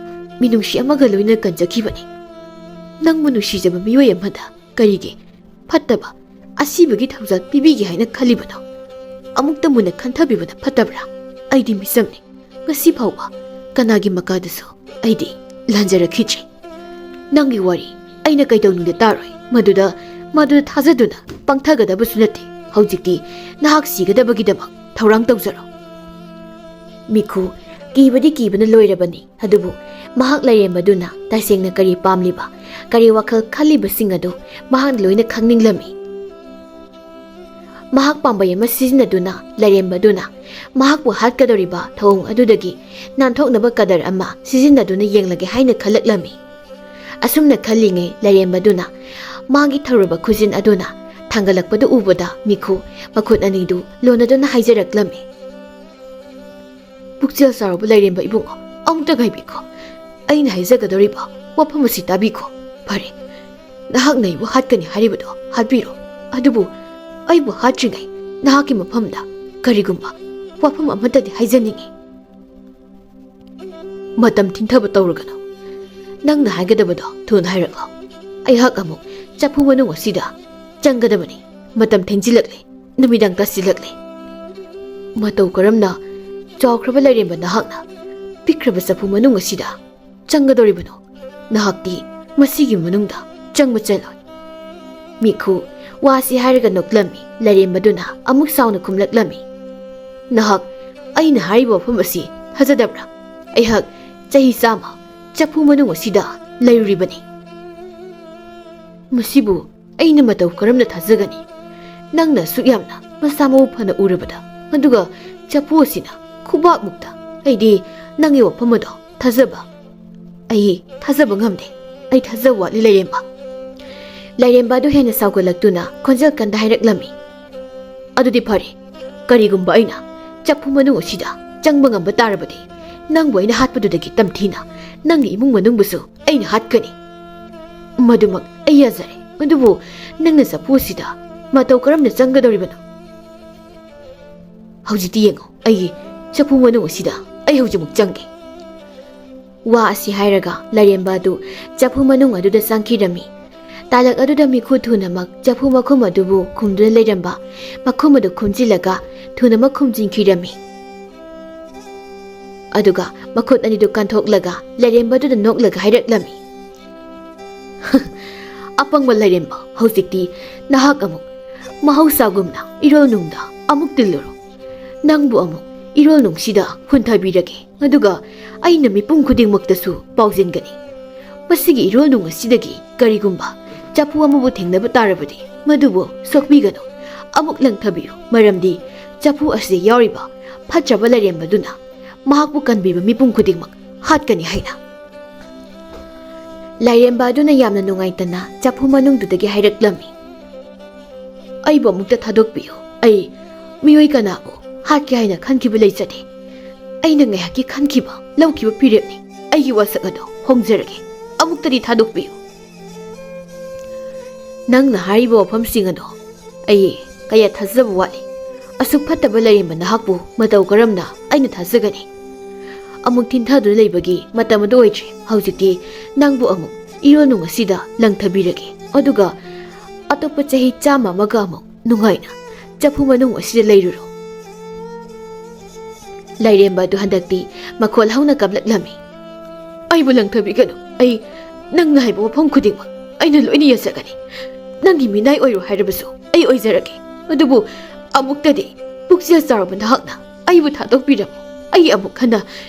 ꯃꯤꯅꯨꯡꯁꯤ ꯑꯃꯒ ꯂꯣꯏꯅ ꯀꯟꯖꯈꯤꯕꯅꯤ꯫ ꯅꯪꯕꯨ ꯅꯨꯡꯁꯤꯖꯕ ꯃꯤꯑꯣꯏ ꯑꯃꯗ ꯀꯔꯤꯒꯤ ꯐꯠꯇꯕ ꯑꯁꯤꯕꯒꯤ ꯊꯧꯖꯥꯜ ꯄꯤꯕꯤꯒꯦ ꯍꯥꯏꯅ ꯈꯜꯂꯤꯕꯅꯣ? ꯑꯃꯨꯛꯇ ꯃꯨꯟꯅ ꯈꯟꯊꯕꯤꯕꯅ ꯐꯠꯇꯕ꯭ꯔꯥ? ꯑꯩꯗꯤ ꯃꯤꯆꯝꯅꯤ꯫ ꯉꯁꯤ ꯐꯥꯎꯕ ꯀꯅꯥꯒꯤ ꯃꯀꯥꯗꯁꯨ ꯑꯩꯗꯤ ꯂꯥꯟꯖꯔꯛꯈꯤꯗ꯭ꯔꯦ꯫ ꯅꯪꯒꯤ ꯋꯥꯔꯤ ꯑꯩꯅ ꯀꯩꯗꯧꯅꯨꯡꯗ ꯇꯥꯔꯣꯏ꯫ ꯃꯗꯨꯗ ꯊꯥꯖꯗꯨꯅ ꯄꯪꯊꯒꯗꯕꯁꯨ ꯅꯠꯇꯦ꯫ ꯍꯧꯖꯤꯛꯇꯤ ꯅꯍꯥꯛ ꯁꯤꯒꯗꯕꯒꯤꯗꯃꯛ ꯊꯧꯔꯥꯡ ꯇꯧꯖꯔꯣ꯫ ꯃꯤꯈꯨ ꯀꯤꯕꯗꯤ ꯀꯤꯕꯅ ꯂꯣꯏꯔꯕꯅꯤ꯫ ꯑꯗꯨꯕꯨ ꯃꯍꯥꯛ ꯂꯩꯔꯦꯝꯕꯗꯨꯅ ꯇꯁꯦꯡꯅ ꯀꯔꯤ ꯄꯥꯝꯂꯤꯕ, ꯀꯔꯤ ꯋꯥꯈꯜ ꯈꯜꯂꯤꯕꯁꯤꯡ ꯑꯗꯨ ꯃꯍꯥꯛꯅ ꯂꯣꯏꯅ ꯈꯪꯅꯤꯡꯂꯝꯃꯤ꯫ ꯃꯍꯥꯛ ꯄꯥꯝꯕꯩ ꯑꯃ ꯁꯤꯖꯤꯟꯅꯗꯨꯅ ꯂꯩꯔꯦꯝꯕꯗꯨꯅ ꯃꯍꯥꯛꯄꯨ ꯍꯥꯠꯀꯗꯧꯔꯤꯕ ꯊꯧꯑꯣꯡ ꯑꯗꯨꯗꯒꯤ ꯅꯥꯟꯊꯣꯛꯅꯕ ꯀꯗꯔ ꯑꯃ ꯁꯤꯖꯤꯟꯅꯗꯨꯅ ꯌꯦꯡꯂꯒꯦ ꯍꯥꯏꯅ ꯈꯜꯂꯛꯂꯝꯃꯤ꯫ ꯑꯁꯨꯝꯅ ꯈꯜꯂꯤꯉꯩ ꯂꯩꯔꯦꯝꯕꯗꯨꯅ ꯃꯥꯒꯤ ꯊꯧꯔꯕ ꯈꯨꯖꯤꯟ ꯑꯗꯨꯅ ꯊꯥꯡꯒꯠꯂꯛꯄꯗ ꯎꯕꯗ ꯃꯤꯈꯨ ꯃꯈꯨꯠ ꯑꯅꯤꯗꯨ ꯂꯣꯟꯅꯗꯨꯅ ꯍꯥꯏꯖꯔꯛꯂꯝꯃꯤ꯫ ꯄꯨꯛꯆꯦꯜ ꯆꯥꯎꯔꯕ ꯂꯩꯔꯦꯝꯕ ꯏꯕꯨꯡꯉꯣ, ꯑꯃꯨꯛꯇ ꯉꯥꯏꯕꯤꯈꯣ꯫ ꯑꯩꯅ ꯍꯥꯏꯖꯒꯗꯧꯔꯤꯕ ꯋꯥꯐꯝ ꯑꯁꯤ ꯇꯥꯕꯤꯈꯣ꯫ ꯐꯔꯦ, ꯅꯍꯥꯛꯅ ꯑꯩꯕꯨ ꯍꯥꯠꯀꯅꯤ ꯍꯥꯏꯔꯤꯕꯗꯣ ꯍꯥꯠꯄꯤꯔꯣ꯫ ꯑꯗꯨꯕꯨ ꯑꯩꯕꯨ ꯍꯥꯠꯇ꯭ꯔꯤꯉꯩ ꯅꯍꯥꯛꯀꯤ ꯃꯐꯝꯗ ꯀꯔꯤꯒꯨꯝꯕ ꯋꯥꯐꯝ ꯑꯃꯠꯇꯗꯤ ꯍꯥꯏꯖꯅꯤꯡꯉꯤ꯫ ꯃꯇꯝ ꯊꯤꯟꯊꯕ ꯇꯧꯔꯒꯅꯨ꯫ ꯅꯪꯅ ꯍꯥꯏꯒꯗꯕꯗꯣ ꯊꯨꯅ ꯍꯥꯏꯔꯛꯂꯣ꯫ ꯑꯩꯍꯥꯛ ꯑꯃꯨꯛ ꯆꯐꯨ ꯃꯅꯨꯡ ꯑꯁꯤꯗ ꯆꯪꯒꯗꯕꯅꯤ꯫ ꯃꯇꯝ ꯊꯦꯡꯖꯤꯜꯂꯛꯂꯦ, ꯅꯨꯃꯤꯗꯥꯡ ꯇꯥꯁꯤꯜꯂꯛꯂꯦ꯫ ꯃꯇꯧ ꯀꯔꯝꯅ ꯆꯥꯎꯈ꯭ꯔꯕ ꯂꯩꯔꯦꯝꯕ ꯅꯍꯥꯛꯅ ꯄꯤꯛꯈ꯭ꯔꯕ ꯆꯐꯨ ꯃꯅꯨꯡ ꯑꯁꯤꯗ ꯆꯪꯒꯗꯧꯔꯤꯕꯅꯣ? ꯅꯍꯥꯛꯇꯤ ꯃꯁꯤꯒꯤ ꯃꯅꯨꯡꯗ ꯆꯪꯕ ꯆꯠꯂꯣꯏ꯫ ꯃꯤꯈꯨ ꯋꯥꯁꯤ ꯍꯥꯏꯔꯒ ꯅꯣꯛꯂꯝꯃꯤ꯫ ꯂꯩꯔꯦꯝꯕꯗꯨꯅ ꯑꯃꯨꯛ ꯁꯥꯎꯅ ꯈꯨꯝꯂꯛꯂꯝꯃꯤ꯫ ꯅꯍꯥꯛ ꯑꯩꯅ ꯍꯥꯏꯔꯤꯕ ꯋꯥꯐꯝ ꯑꯁꯤ ꯊꯥꯖꯗꯕ꯭ꯔꯥ? ꯑꯩꯍꯥꯛ ꯆꯍꯤ 100 ꯆꯐꯨ ꯃꯅꯨꯡ ꯑꯁꯤꯗ ꯂꯩꯔꯨꯔꯤꯕꯅꯤ꯫ ꯃꯁꯤꯕꯨ ꯑꯩꯅ ꯃꯇꯧ ꯀꯔꯝꯅ ꯊꯥꯖꯒꯅꯤ? ꯅꯪꯅ ꯑꯁꯨꯛ ꯌꯥꯝꯅ ꯃꯁꯥ ꯃꯎ ꯐꯅ ꯎꯔꯕꯗ, ꯑꯗꯨꯒ ꯆꯐꯨ ꯑꯁꯤꯅ ꯈꯨꯕꯥꯛꯃꯨꯛꯇ, ꯑꯩꯗꯤ ꯅꯪꯒꯤ ꯋꯥꯐꯝ ꯑꯗꯣ ꯑꯩ ꯊꯥꯖꯕ ꯉꯝꯗꯦ꯫ ꯑꯩ ꯊꯥꯖꯕ ꯋꯥꯠꯂꯤ ꯂꯩꯔꯦꯝꯕ꯫ ꯂꯩꯔꯦꯝꯕ ꯑꯗꯨ ꯍꯦꯟꯅ ꯁꯥꯎꯒꯠꯂꯛꯇꯨꯅ ꯈꯣꯟꯖꯦꯜ ꯀꯟꯗ ꯍꯥꯏꯔꯛꯂꯝꯃꯤ꯫ ꯑꯗꯨꯗꯤ ꯐꯔꯦ, ꯀꯔꯤꯒꯨꯝꯕ ꯑꯩꯅ ꯆꯐꯨ ꯃꯅꯨꯡ ꯑꯁꯤꯗ ꯆꯪꯕ ꯉꯝꯕ ꯇꯥꯔꯕꯗꯤ ꯅꯪꯕꯨ ꯑꯩꯅ ꯍꯥꯠꯄꯗꯨꯗꯒꯤ ꯇꯝꯊꯤꯅ ꯅꯪꯒꯤ ꯏꯃꯨꯡ ꯃꯅꯨꯡꯕꯨꯁꯨ ꯑꯩꯅ ꯍꯥꯠꯀꯅꯤ꯫ ꯃꯗꯨꯃꯛ ꯑꯩ ꯌꯥꯖꯔꯦ, ꯑꯗꯨꯕꯨ ꯅꯪꯅ ꯆꯐꯨ ꯑꯁꯤꯗ ꯃꯇꯧ ꯀꯔꯝꯅ ꯆꯪꯒꯗꯧꯔꯤꯕꯅꯣ? ꯍꯧꯖꯤꯛꯇꯤ ꯌꯦꯡꯉꯣ, ꯑꯩꯒꯤ ꯆꯐꯨ ꯃꯅꯨꯡ ꯑꯁꯤꯗ ꯑꯩ ꯍꯧꯖꯤꯛꯃꯛ ꯆꯪꯒꯦ꯫ ꯋꯥ ꯑꯁꯤ ꯍꯥꯏꯔꯒ ꯂꯩꯔꯦꯝꯕ ꯑꯗꯨ ꯆꯐꯨ ꯃꯅꯨꯡ ꯑꯗꯨꯗ ꯆꯪꯈꯤꯔꯝꯃꯤ꯫ ꯇꯥꯂꯛ ꯑꯗꯨꯗ ꯃꯤꯈꯨ ꯊꯨꯅꯃꯛ ꯆꯐꯨ ꯃꯈꯨꯝ ꯑꯗꯨꯕꯨ ꯈꯨꯝꯗꯨꯅ ꯂꯩꯔꯝꯕ ꯃꯈꯨꯝ ꯑꯗꯨ ꯈꯨꯝꯖꯤꯜꯂꯒ ꯊꯨꯅꯃꯛ ꯈꯨꯝꯖꯤꯟꯈꯤꯔꯝꯃꯤ꯫ ꯑꯗꯨꯒ ꯃꯈꯨꯠ ꯑꯅꯤꯗꯨ ꯀꯟꯊꯣꯛꯂꯒ ꯂꯩꯔꯦꯝꯕ ꯑꯗꯨꯗ ꯅꯣꯛꯂꯒ ꯍꯥꯏꯔꯛꯂꯝꯃꯤ꯫ ꯑꯄꯪꯕ ꯂꯩꯔꯦꯝꯕ, ꯍꯧꯖꯤꯛꯇꯤ ꯅꯍꯥꯛ ꯑꯃꯨꯛ ꯃꯍꯧꯁꯥꯒꯨꯝꯅ ꯏꯔꯣꯜꯅꯨꯡꯗ ꯑꯃꯨꯛ ꯇꯤꯜꯂꯨꯔꯣ꯫ ꯅꯪꯕꯨ ꯑꯃꯨꯛ ꯏꯔꯣꯜꯅꯨꯡꯁꯤꯗ ꯍꯨꯟꯊꯕꯤꯔꯒꯦ, ꯑꯗꯨꯒ ꯑꯩꯅ ꯃꯤꯄꯨꯝ ꯈꯨꯗꯤꯡꯃꯛꯇꯁꯨ ꯄꯥꯎꯖꯦꯟꯒꯅꯤ꯫ ꯃꯁꯤꯒꯤ ꯏꯔꯣꯜꯅꯨꯡ ꯑꯁꯤꯗꯒꯤ ꯀꯔꯤꯒꯨꯝꯕ ꯆꯐꯨ ꯑꯃꯕꯨ ꯊꯦꯡꯅꯕ ꯇꯥꯔꯕꯗꯤ ꯃꯗꯨꯕꯨ ꯁꯣꯛꯄꯤꯒꯅꯨ, ꯑꯃꯨꯛ ꯂꯪꯊꯕꯤꯌꯨ, ꯃꯔꯝꯗꯤ ꯆꯐꯨ ꯑꯁꯤꯗ ꯌꯥꯎꯔꯤꯕ ꯐꯠꯇ꯭ꯔꯕ ꯂꯩꯔꯦꯝꯕꯗꯨꯅ ꯃꯍꯥꯛꯄꯨ ꯀꯟꯕꯤꯕ ꯃꯤꯄꯨꯝ ꯈꯨꯗꯤꯡꯃꯛ ꯍꯥꯠꯀꯅꯤ ꯍꯥꯏꯅ꯫ ꯂꯩꯔꯦꯝꯕ ꯑꯗꯨꯅ ꯌꯥꯝꯅ ꯅꯨꯡꯉꯥꯏꯇꯅ ꯆꯐꯨ ꯃꯅꯨꯡꯗꯨꯗꯒꯤ ꯍꯥꯏꯔꯛꯂꯝꯃꯤ꯫ ꯑꯩꯕꯨ ꯑꯃꯨꯛꯇ ꯊꯥꯗꯣꯛꯄꯤꯌꯨ꯫ ꯑꯩ ꯃꯤꯑꯣꯏ ꯀꯅꯥꯕꯨ ꯍꯥꯠꯀꯦ ꯍꯥꯏꯅ ꯈꯟꯈꯤꯕ ꯂꯩꯖꯗꯦ꯫ ꯑꯩꯅ ꯉꯥꯏꯍꯥꯛꯀꯤ ꯈꯟꯈꯤꯕ ꯂꯧꯈꯤꯕ ꯐꯤꯔꯦꯞꯅꯤ꯫ ꯑꯩꯒꯤ ꯋꯥꯁꯛ ꯑꯗꯣ ꯍꯣꯡꯖꯔꯒꯦ, ꯑꯃꯨꯛꯇꯗꯤ ꯊꯥꯗꯣꯛꯄꯤꯌꯨ꯫ ꯅꯪꯅ ꯍꯥꯏꯔꯤꯕ ꯋꯥꯐꯝꯁꯤꯡ ꯑꯗꯣ ꯑꯩ ꯀꯌꯥ ꯊꯥꯖꯕ ꯋꯥꯠꯂꯤ꯫ ꯑꯁꯨꯛ ꯐꯠꯇꯕ ꯂꯩꯔꯦꯝꯕ ꯅꯍꯥꯛꯄꯨ ꯃꯇꯧ ꯀꯔꯝꯅ ꯑꯩꯅ ꯊꯥꯖꯒꯅꯤ? ꯑꯃꯨꯛ ꯊꯤꯟꯊꯗꯨꯅ ꯂꯩꯕꯒꯤ ꯃꯇꯝ ꯑꯗꯨ ꯑꯣꯏꯗ꯭ꯔꯤ꯫ ꯍꯧꯖꯤꯛꯇꯤ ꯅꯪꯕꯨ ꯑꯃꯨꯛ ꯏꯔꯣꯜꯅꯨꯡ ꯑꯁꯤꯗ ꯂꯪꯊꯕꯤꯔꯒꯦ, ꯑꯗꯨꯒ ꯑꯇꯣꯞꯄ ꯆꯍꯤ 100 ꯑꯃꯨꯛ ꯅꯨꯡꯉꯥꯏꯅ ꯆꯐꯨ ꯃꯅꯨꯡ ꯑꯁꯤꯗ ꯂꯩꯔꯨꯔꯣ꯫ ꯂꯩꯔꯦꯝꯕ ꯑꯗꯨ ꯍꯟꯗꯛꯇꯤ ꯃꯈꯣꯜ ꯍꯧꯅ ꯀꯞꯂꯛꯂꯝꯃꯤ꯫ ꯑꯩꯕꯨ ꯂꯪꯊꯕꯤꯒꯅꯨ꯫ ꯑꯩ ꯅꯪꯅ ꯍꯥꯏꯕ ꯋꯥꯐꯝ ꯈꯨꯗꯤꯡꯃꯛ ꯑꯩꯅ ꯂꯣꯏꯅ ꯌꯥꯖꯒꯅꯤ꯫ ꯅꯪꯒꯤ ꯃꯤꯅꯥꯏ ꯑꯣꯏꯔꯣ ꯍꯥꯏꯔꯕꯁꯨ ꯑꯩ ꯑꯣꯏꯖꯔꯒꯦ, ꯑꯗꯨꯕꯨ ꯑꯃꯨꯛꯇꯗꯤ ꯄꯨꯛꯆꯦꯜ ꯆꯥꯎꯔꯕ ꯅꯍꯥꯛꯅ ꯑꯩꯕꯨ ꯊꯥꯗꯣꯛꯄꯤꯔꯝꯃꯨ꯫ ꯑꯩ ꯑꯃꯨꯛ ꯍꯟꯅ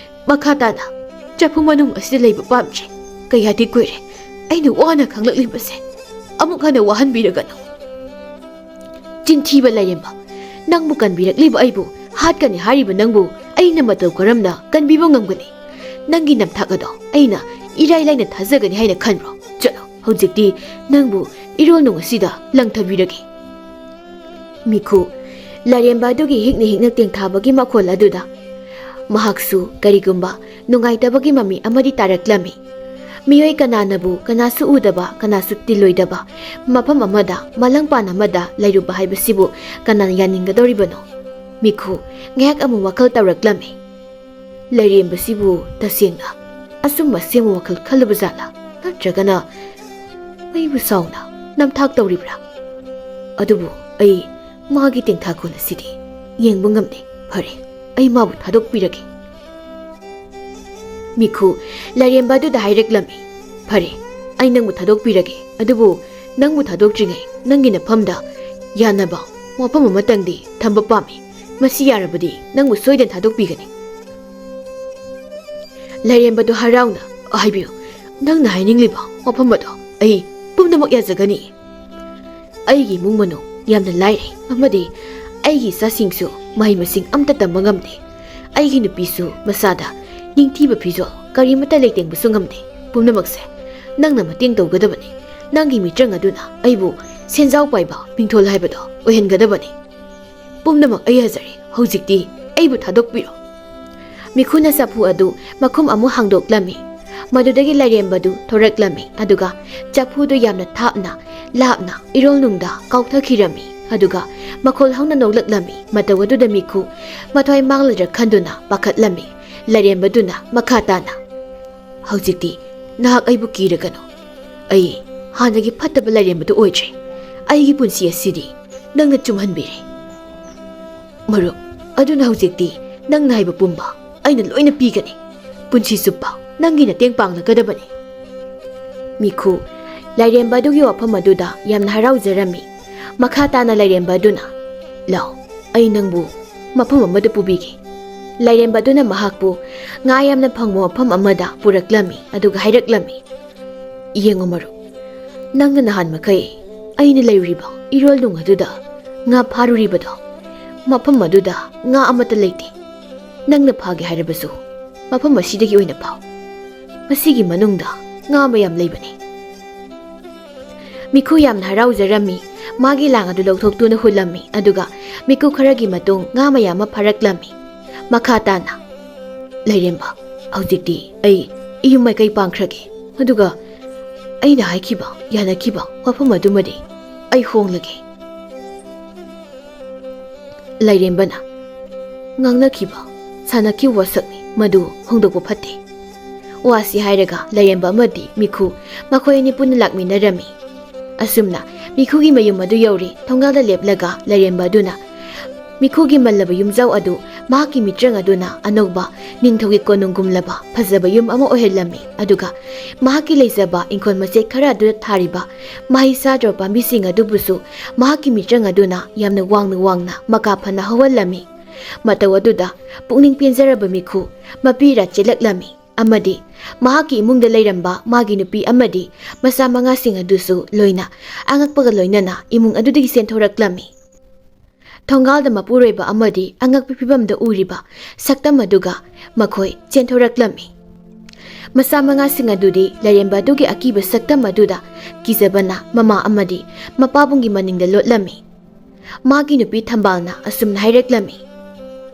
ꯃꯈꯥ ꯇꯥꯅ ꯆꯐꯨ ꯃꯅꯨꯡ ꯑꯁꯤꯗ ꯂꯩꯕ ꯄꯥꯝꯗ꯭ꯔꯦ꯫ ꯀꯌꯥꯗꯤ ꯀꯨꯏꯔꯦ ꯑꯩꯅ ꯋꯥꯅ ꯈꯪꯂꯛꯂꯤꯕꯁꯦ, ꯑꯃꯨꯛ ꯍꯟꯅ ꯋꯥꯍꯟꯕꯤꯔꯒꯅꯨ꯫ ꯆꯤꯟꯊꯤꯕ ꯂꯩꯔꯦꯝꯕ, ꯅꯪꯕꯨ ꯀꯟꯕꯤꯔꯛꯂꯤꯕ ꯑꯩꯕꯨ ꯍꯥꯠꯀꯅꯤ ꯍꯥꯏꯔꯤꯕ ꯅꯪꯕු ꯑꯩꯅ ꯃꯇꯧ ꯀꯔꯝꯅ ꯀꯟꯕꯤꯕ ꯉꯝꯒꯅꯤ? ꯅꯪꯒꯤ ꯅꯝꯊꯥꯛ ꯑꯗꯣ ꯑꯩꯅ ꯏꯔꯥꯏ ꯂꯥꯏꯅ ꯊꯥꯖꯒꯅꯤ ꯍꯥꯏꯅ ꯈꯟꯕ꯭ꯔꯣ? ꯆꯠꯂꯣ, ꯍꯧꯖꯤꯛꯇꯤ ꯅꯪꯕꯨ ꯏꯔꯣꯜꯅꯨꯡ ꯑꯁꯤꯗ ꯂꯪꯊꯕꯤꯔꯒꯦ꯫ ꯃꯤꯈꯨ ꯂꯩꯔꯦꯝꯕ ꯑꯗꯨꯒꯤ ꯍꯤꯛꯅ ꯍꯤꯛꯅ ꯇꯦꯡꯊꯥꯕꯒꯤ ꯃꯈꯣꯜ ꯑꯗꯨꯗ ꯃꯍꯥꯛꯁꯨ ꯀꯔꯤꯒꯨꯝꯕ ꯅꯨꯡꯉꯥꯏꯇꯕꯒꯤ ꯃꯃꯤ ꯑꯃꯗꯤ ꯇꯥꯔꯛꯂꯝꯃꯤ꯫ ꯃꯤꯑꯣꯏ ꯀꯅꯥꯅꯕꯨ ꯀꯅꯥꯁꯨ ꯎꯗꯕ, ꯀꯅꯥꯁꯨ ꯇꯤꯜꯂꯣꯏꯗꯕ ꯃꯐꯝ ꯑꯃꯗ, ꯃꯂꯪꯄꯥꯟ ꯑꯃꯗ ꯂꯩꯔꯨꯕ ꯍꯥꯏꯕꯁꯤꯕꯨ ꯀꯅꯥꯅ ꯌꯥꯅꯤꯡꯒꯗꯧꯔꯤꯕꯅꯣ? ꯃꯤꯈꯨ ꯉꯥꯏꯍꯥꯛ ꯑꯃꯨꯛ ꯋꯥꯈꯜ ꯇꯧꯔꯛꯂꯝꯃꯤ꯫ ꯂꯩꯔꯦꯝꯕꯁꯤꯕꯨ ꯇꯁꯦꯡꯅ ꯑꯆꯨꯝꯕ ꯑꯁꯦꯡꯕ ꯋꯥꯈꯜ ꯈꯜꯂꯕ ꯖꯥꯠꯂꯥ? ꯅꯠꯇ꯭ꯔꯒꯅ ꯑꯩꯕꯨ ꯁꯥꯎꯅ ꯅꯝꯊꯥꯛ ꯇꯧꯔꯤꯕ꯭ꯔꯥ? ꯑꯗꯨꯕꯨ ꯑꯩ ꯃꯥꯒꯤ ꯇꯦꯡꯊꯥꯈꯣꯜ ꯑꯁꯤꯗꯤ ꯌꯦꯡꯕ ꯉꯝꯗꯦ꯫ ꯐꯔꯦ, ꯑꯩ ꯃꯥꯕꯨ ꯊꯥꯗꯣꯛꯄꯤꯔꯒꯦ꯫ ꯃꯤꯈꯨ ꯂꯩꯔꯦꯝꯕ ꯑꯗꯨꯗ ꯍꯥꯏꯔꯛꯂꯝꯃꯤ꯫ ꯐꯔꯦ, ꯑꯩ ꯅꯪꯕꯨ ꯊꯥꯗꯣꯛꯄꯤꯔꯒꯦ, ꯑꯗꯨꯕꯨ ꯅꯪꯕꯨ ꯊꯥꯗꯣꯛꯇ꯭ꯔꯤꯉꯩ ꯅꯪꯒꯤ ꯅꯐꯝꯗ ꯌꯥꯅꯕ ꯋꯥꯐꯝ ꯑꯃꯇꯪꯗꯤ ꯊꯝꯕ ꯄꯥꯝꯃꯤ꯫ ꯃꯁꯤ ꯌꯥꯔꯕꯗꯤ ꯅꯪꯕꯨ ꯁꯣꯏꯗꯅ ꯊꯥꯗꯣꯛꯄꯤꯒꯅꯤ꯫ ꯂꯩꯔꯦꯝꯕꯗꯨ ꯍꯔꯥꯎꯅ ꯍꯥꯏꯕꯤꯌꯨ, ꯅꯪꯅ ꯍꯥꯏꯅꯤꯡꯂꯤꯕ ꯋꯥꯐꯝ ꯑꯗꯣ ꯑꯩ ꯄꯨꯝꯅꯃꯛ ꯌꯥꯖꯒꯅꯤ꯫ ꯑꯩꯒꯤ ꯏꯃꯨꯡ ꯃꯅꯨꯡ ꯌꯥꯝꯅ ꯂꯥꯏꯔꯩ, ꯑꯃꯗꯤ ꯑꯩꯒꯤ ꯏꯆꯥꯁꯤꯡꯁꯨ ꯃꯍꯩ ꯃꯁꯤꯡ ꯑꯝꯇ ꯇꯝꯕ ꯉꯝꯗꯦ꯫ ꯑꯩꯒꯤ ꯅꯨꯄꯤꯁꯨ ꯃꯁꯥꯗ ꯅꯤꯡꯊꯤꯕ ꯐꯤꯖꯣꯜ ꯀꯔꯤꯃꯠꯇ ꯂꯩꯇꯦꯡꯕꯁꯨ ꯉꯝꯗꯦ꯫ ꯄꯨꯝꯅꯃꯛꯁꯦ ꯅꯪꯅ ꯃꯇꯦꯡ ꯇꯧꯒꯗꯕꯅꯤ꯫ ꯅꯪꯒꯤ ꯃꯤꯇ꯭ꯔꯪ ꯑꯗꯨꯅ ꯑꯩꯕꯨ ꯁꯦꯟꯖꯥꯎ ꯄꯥꯏꯕ ꯃꯤꯡꯊꯣꯜ ꯍꯥꯏꯕꯗꯣ ꯑꯣꯏꯍꯟꯒꯗꯕꯅꯤ꯫ ꯄꯨꯝꯅꯃꯛ ꯑꯩ ꯌꯥꯖꯔꯦ, ꯍꯧꯖꯤꯛꯇꯤ ꯑꯩꯕꯨ ꯊꯥꯗꯣꯛꯄꯤꯔꯣ꯫ ꯃꯤꯈꯨꯅ ꯆꯐꯨ ꯑꯗꯨ ꯃꯈꯨꯝ ꯑꯃꯨꯛ ꯍꯥꯡꯗꯣꯛꯂꯝꯃꯤ꯫ ꯃꯗꯨꯗꯒꯤ ꯂꯩꯔꯦꯝꯕꯗꯨ ꯊꯣꯔꯛꯂꯝꯃꯤ, ꯑꯗꯨꯒ ꯆꯐꯨꯗꯨ ꯌꯥꯝꯅ ꯊꯥꯞꯅ ꯂꯥꯞꯅ ꯏꯔꯣꯜꯅꯨꯡꯗ ꯀꯥꯎꯊꯈꯤꯔꯝꯃꯤ꯫ ꯑꯗꯨꯒ ꯃꯈꯣꯜ ꯍꯧꯅ ꯅꯣꯛꯂꯛꯂꯝꯃꯤ꯫ ꯃꯇꯧ ꯑꯗꯨꯗ ꯃꯤꯈꯨ ꯃꯊ꯭ꯋꯥꯏ ꯃꯥꯡꯂꯗ꯭ꯔꯥ ꯈꯟꯗꯨꯅ ꯄꯥꯈꯠꯂꯝꯃꯤ꯫ ꯂꯩꯔꯦꯝꯕꯗꯨꯅ ꯃꯈꯥ ꯇꯥꯅ, ꯍꯧꯖꯤꯛꯇꯤ ꯅꯍꯥꯛ ꯑꯩꯕꯨ ꯀꯤꯔꯒꯅꯨ꯫ ꯑꯩ ꯍꯥꯟꯅꯒꯤ ꯐꯠꯇꯕ ꯂꯩꯔꯦꯝꯕꯗꯨ ꯑꯣꯏꯗ꯭ꯔꯦ꯫ ꯑꯩꯒꯤ ꯄꯨꯟꯁꯤ ꯑꯁꯤꯗꯤ ꯅꯪꯅ ꯆꯨꯝꯍꯟꯕꯤꯔꯦ꯫ ꯃꯔꯨꯞ, ꯑꯗꯨꯅ ꯍꯧꯖꯤꯛꯇꯤ ꯅꯪꯅ ꯍꯥꯏꯕ ꯄꯨꯝꯕ ꯑꯩꯅ ꯂꯣꯏꯅ ꯄꯤꯒꯅꯤ꯫ ꯄꯨꯟꯁꯤ ꯆꯨꯞꯄ ꯅꯪꯒꯤ ꯃꯇꯦꯡ ꯄꯥꯡꯂꯒꯗꯕꯅꯤ꯫ ꯃꯤꯈꯨ ꯂꯩꯔꯦꯝꯕ ꯑꯗꯨꯒꯤ ꯋꯥꯐꯝ ꯑꯗꯨꯗ ꯌꯥꯝꯅ ꯍꯔꯥꯎꯖꯔꯝꯃꯤ꯫ ꯃꯈꯥ ꯇꯥꯅ ꯂꯩꯔꯦꯝꯕ ꯑꯗꯨꯅ, ꯂꯥꯎ, ꯑꯩ ꯅꯪꯕꯨ ꯃꯐꯝ ꯑꯃꯗ ꯄꯨꯕꯤꯒꯦ꯫ ꯂꯥꯏꯔꯦꯝꯕ ꯑꯗꯨꯅ ꯃꯍꯥꯛꯄꯨ ꯉꯥ ꯌꯥꯝꯅ ꯐꯪꯕ ꯃꯐꯝ ꯑꯃꯗ ꯄꯨꯔꯛꯂꯝꯃꯤ ꯑꯗꯨꯒ ꯍꯥꯏꯔꯛꯂꯝꯃꯤ, "ꯌꯦꯡꯉꯨ ꯃꯔꯨꯞ, ꯅꯪꯅ ꯅꯍꯥꯟ ꯃꯈꯩ ꯑꯩꯅ ꯂꯩꯔꯨꯔꯤꯕ ꯏꯔꯣꯜꯅꯨꯡ ꯑꯗꯨꯗ ꯉꯥ ꯐꯥꯔꯨꯔꯤꯕꯗꯣ, ꯃꯐꯝ ꯑꯗꯨꯗ ꯉꯥ ꯑꯃꯠꯇ ꯂꯩꯇꯦ꯫ ꯅꯪꯅ ꯐꯥꯒꯦ ꯍꯥꯏꯔꯕꯁꯨ ꯃꯐꯝ ꯑꯁꯤꯗꯒꯤ ꯑꯣꯏꯅ ꯐꯥꯎ꯫ ꯃꯁꯤꯒꯤ ꯃꯅꯨꯡꯗ ꯉꯥ ꯃꯌꯥꯝ ꯂꯩꯕꯅꯤ." ꯃꯤꯈꯨ ꯌꯥꯝꯅ ꯍꯔꯥꯎꯖꯔꯝꯃꯤ꯫ ꯃꯥꯒꯤ ꯂꯥꯡ ꯑꯗꯨ ꯂꯧꯊꯣꯛꯇꯨꯅ ꯍꯨꯜꯂꯝꯃꯤ ꯑꯗꯨꯒ ꯃꯤꯀꯨꯞ ꯈꯔꯒꯤ ꯃꯇꯨꯡ ꯉꯥ ꯃꯌꯥꯝ ꯑꯃ ꯐꯥꯔꯛꯂꯝꯃꯤ꯫ ꯃꯈꯥ ꯇꯥꯅ, "ꯂꯩꯔꯦꯝꯕ, ꯍꯧꯖꯤꯛꯇꯤ ꯑꯩ ꯏꯌꯨꯝ ꯃꯥꯏꯀꯩ ꯄꯥꯡꯈ꯭ꯔꯒꯦ, ꯑꯗꯨꯒ ꯑꯩꯅ ꯍꯥꯏꯈꯤꯕ ꯌꯥꯅꯈꯤꯕ ꯋꯥꯐꯝ ꯑꯗꯨꯃꯗꯤ ꯑꯩ ꯍꯣꯡꯂꯒꯦ." ꯂꯥꯏꯔꯦꯝꯕꯅ, "ꯉꯥꯡꯅꯈꯤꯕ ꯁꯥꯟꯅꯈꯤꯕ ꯋꯥꯁꯛꯅꯤ, ꯃꯗꯨ ꯍꯣꯡꯗꯣꯛꯄ ꯐꯠꯇꯦ." ꯋꯥꯁꯤ ꯍꯥꯏꯔꯒ ꯂꯥꯏꯔꯦꯝꯕ ꯑꯃꯗꯤ ꯃꯤꯈꯨ ꯃꯈꯣꯏ ꯑꯅꯤ ꯄꯨꯟꯅ ꯂꯥꯛꯃꯤꯟꯅꯔꯝꯃꯤ꯫ ꯑꯁꯨꯝꯅ ꯃꯤꯈꯨꯒꯤ ꯃꯌꯨꯝ ꯑꯗꯨ ꯌꯧꯔꯦ꯫ ꯊꯣꯡꯒꯥꯜꯗ ꯂꯦꯞꯂꯒ ꯂꯥꯏꯔꯦꯝꯕ ꯑꯗꯨꯅ ꯃꯤꯈꯨꯒꯤ ꯃꯜꯂꯕ ꯌꯨꯝꯖꯥꯎ ꯑꯗꯨ ꯃꯍꯥꯛꯀꯤ ꯃꯤꯇ꯭ꯔꯪ ꯑꯗꯨꯅ ꯑꯅꯧꯕ ꯅꯤꯡꯊꯧꯒꯤ ꯀꯣꯅꯨꯡꯒꯨꯝꯂꯕ ꯐꯖꯕ ꯌꯨꯝ ꯑꯃ ꯑꯣꯏꯍꯜꯂꯝꯃꯤ꯫ ꯑꯗꯨꯒ ꯃꯍꯥꯛꯀꯤ ꯂꯩꯖꯕ ꯏꯪꯈꯣꯜ ꯃꯆꯦꯠ ꯈꯔ ꯑꯗꯨꯗ ꯊꯥꯔꯤꯕ ꯃꯍꯩ ꯆꯥꯗ꯭ꯔꯕ ꯄꯥꯝꯕꯤꯁꯤꯡ ꯑꯗꯨꯕꯨꯁꯨ ꯃꯍꯥꯛꯀꯤ ꯃꯤꯇ꯭ꯔꯪ ꯑꯗꯨꯅ ꯌꯥꯝꯅ ꯋꯥꯡꯅ ꯋꯥꯡꯅ ꯃꯀꯥ ꯐꯅ ꯍꯧꯍꯜꯂꯝꯃꯤ꯫ ꯃꯇꯧ ꯑꯗꯨꯗ ꯄꯨꯛꯅꯤꯡ ꯄꯦꯟꯖꯔꯕ ꯃꯤꯈꯨ ꯃꯄꯤꯔꯥ ꯆꯦꯜꯂꯛꯂꯝꯃꯤ ꯑꯃꯗꯤ ꯃꯍꯥꯛꯀꯤ ꯏꯃꯨꯡꯗ ꯂꯩꯔꯝꯕ ꯃꯥꯒꯤ ꯅꯨꯄꯤ ꯑꯃꯗꯤ ꯃꯆꯥ ꯃꯉꯥꯁꯤꯡ ꯑꯗꯨꯁꯨ ꯂꯣꯏꯅ ꯑꯉꯛꯄꯒ ꯂꯣꯏꯅꯅ ꯏꯃꯨꯡ ꯑꯗꯨꯗꯒꯤ ꯆꯦꯟꯊꯣꯔꯛꯂꯝꯃꯤ꯫ ꯊꯣꯡꯒꯥꯜꯗ ꯃꯄꯨꯔꯣꯏꯕ ꯑꯃꯗꯤ ꯑꯉꯛꯄ ꯐꯤꯚꯝꯗ ꯎꯔꯤꯕ ꯁꯛꯇꯝ ꯑꯗꯨꯒ ꯃꯈꯣꯏ ꯆꯦꯟꯊꯣꯔꯛꯂꯝꯃꯤ꯫ ꯃꯆꯥ ꯃꯉꯥꯁꯤꯡ ꯑꯗꯨꯗꯤ ꯂꯥꯏꯔꯦꯝꯕ ꯑꯗꯨꯒꯤ ꯑꯀꯤꯕ ꯁꯛꯇꯝ ꯑꯗꯨꯗ ꯀꯤꯖꯕꯅ ꯃꯃꯥ ꯑꯃꯗꯤ ꯃꯄꯥꯕꯨꯡꯒꯤ ꯃꯅꯤꯡꯗ ꯂꯣꯠꯂꯝꯃꯤ꯫ ꯃꯥꯒꯤ ꯅꯨꯄꯤ ꯊꯝꯕꯥꯜꯅ ꯑꯁꯨꯝꯅ ꯍꯥꯏꯔꯛꯂꯝꯃꯤ,